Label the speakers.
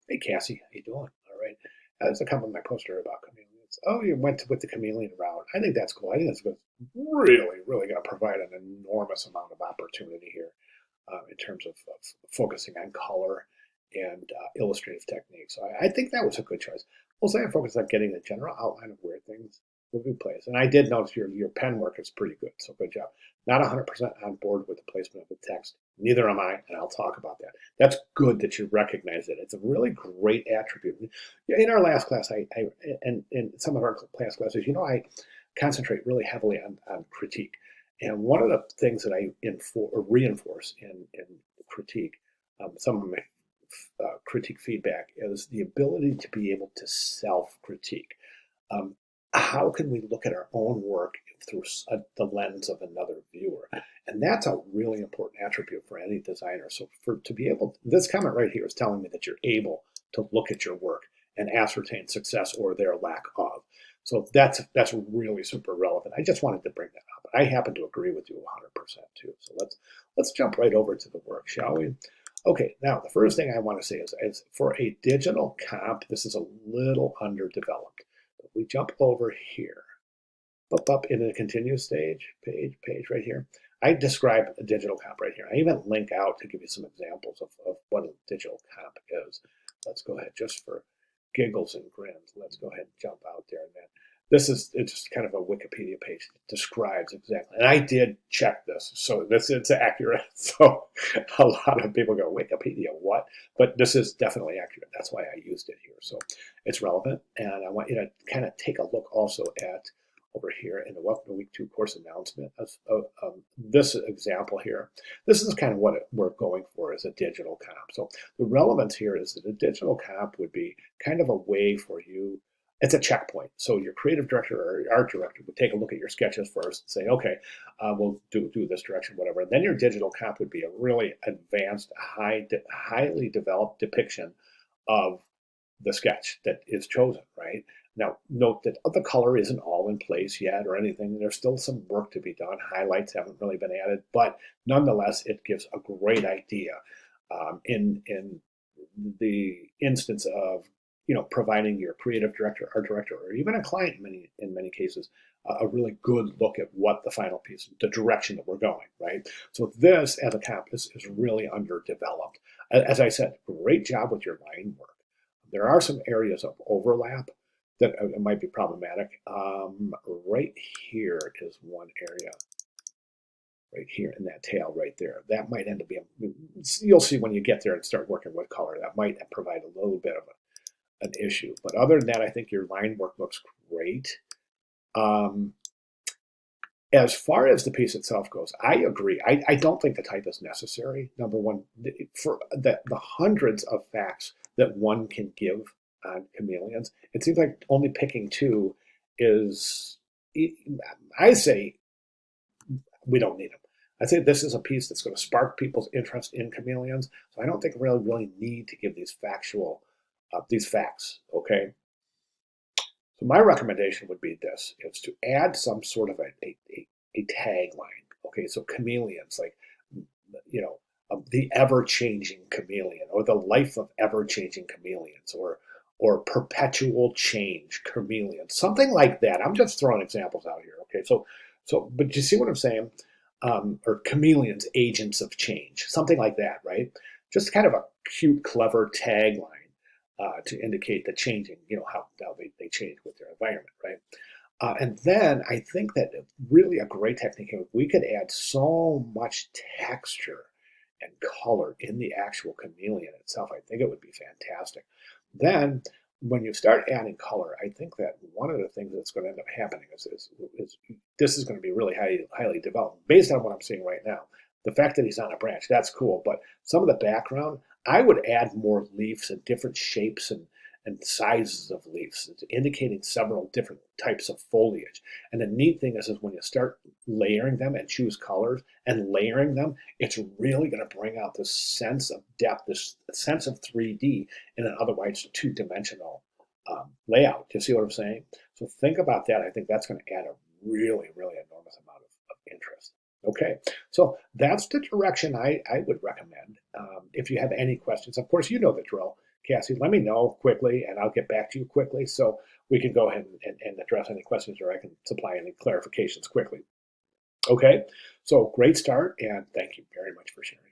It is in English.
Speaker 1: Hey, Cassie, how you doing? All right. There's a comment on my poster about chameleons. Oh, you went with the chameleon route. I think that's cool. I think that's really, really going to provide an enormous amount of opportunity here in terms of focusing on color and illustrative techniques. So I think that was a good choice. We'll say I focused on getting the general outline of where things will be placed. And I did notice your pen work is pretty good, so good job. Not 100% on board with the placement of the text. Neither am I, and I'll talk about that. That's good that you recognize it. It's a really great attribute. In our last class, and in some of our past classes, I concentrate really heavily on critique. And one of the things that I reinforce in critique, some of my critique feedback, is the ability to be able to self-critique. Um, how can we look at our own work through the lens of another viewer? And that's a really important attribute for any designer. So to be able, this comment right here is telling me that you're able to look at your work and ascertain success or their lack of. So that's really super relevant. I just wanted to bring that up. I happen to agree with you 100% too. So let's jump right over to the work, shall we? Okay, now the first thing I want to say is for a digital comp, this is a little underdeveloped. If we jump over here, up in the continue stage, page right here, I describe a digital comp right here. I even link out to give you some examples of what a digital comp is. Let's go ahead, just for giggles and grins, let's go ahead and jump out there. And then it's just kind of a Wikipedia page that describes exactly. And I did check this, so it's accurate. So a lot of people go, Wikipedia, what? But this is definitely accurate. That's why I used it here. So it's relevant. And I want you to kind of take a look also at over here in the Welcome to Week 2 course announcement of this example here. This is kind of what we're going for as a digital comp. So the relevance here is that a digital comp would be kind of a way for you. It's a checkpoint. So your creative director or your art director would take a look at your sketches first and say, okay, we'll do this direction, whatever. And then your digital comp would be a really advanced, highly developed depiction of the sketch that is chosen, right? Now, note that the color isn't all in place yet or anything. There's still some work to be done. Highlights haven't really been added, but nonetheless, it gives a great idea in the instance of providing your creative director, art director, or even a client in many cases a really good look at what the final piece, the direction that we're going, right? So this as a comp is really underdeveloped. As I said, great job with your line work. There are some areas of overlap that might be problematic. Right here is one area, right here in that tail right there. That might end up being, you'll see when you get there and start working with color, that might provide a little bit of an issue. But other than that, I think your line work looks great. As far as the piece itself goes, I agree. I don't think the type is necessary. Number one, for the hundreds of facts that one can give on chameleons, it seems like only picking two is, I say, we don't need them. I say this is a piece that's going to spark people's interest in chameleons. So I don't think we really need to give these facts, okay? So my recommendation would be this, is to add some sort of a tagline. Okay, so chameleons, like, the ever-changing chameleon, or the life of ever-changing chameleons, or perpetual change chameleon, something like that. I'm just throwing examples out here. Okay, but you see what I'm saying? Or chameleons, agents of change, something like that, right? Just kind of a cute, clever tagline to indicate the changing, how they change with their environment, right? And then I think that really a great technique, we could add so much texture and color in the actual chameleon itself. I think it would be fantastic. Then when you start adding color, I think that one of the things that's going to end up happening is this is going to be really highly developed based on what I'm seeing right now. The fact that he's on a branch, that's cool, but some of the background, I would add more leaves and different shapes and sizes of leaves, indicating several different types of foliage. And the neat thing is when you start layering them and choose colors and layering them, it's really going to bring out this sense of depth, this sense of 3D in an otherwise two-dimensional layout. Do you see what I'm saying? So think about that. I think that's going to add a really, really enormous amount of interest. Okay, so that's the direction I would recommend. If you have any questions, of course, you know the drill. Cassie, let me know quickly, and I'll get back to you quickly so we can go ahead and address any questions, or I can supply any clarifications quickly. Okay, so great start, and thank you very much for sharing.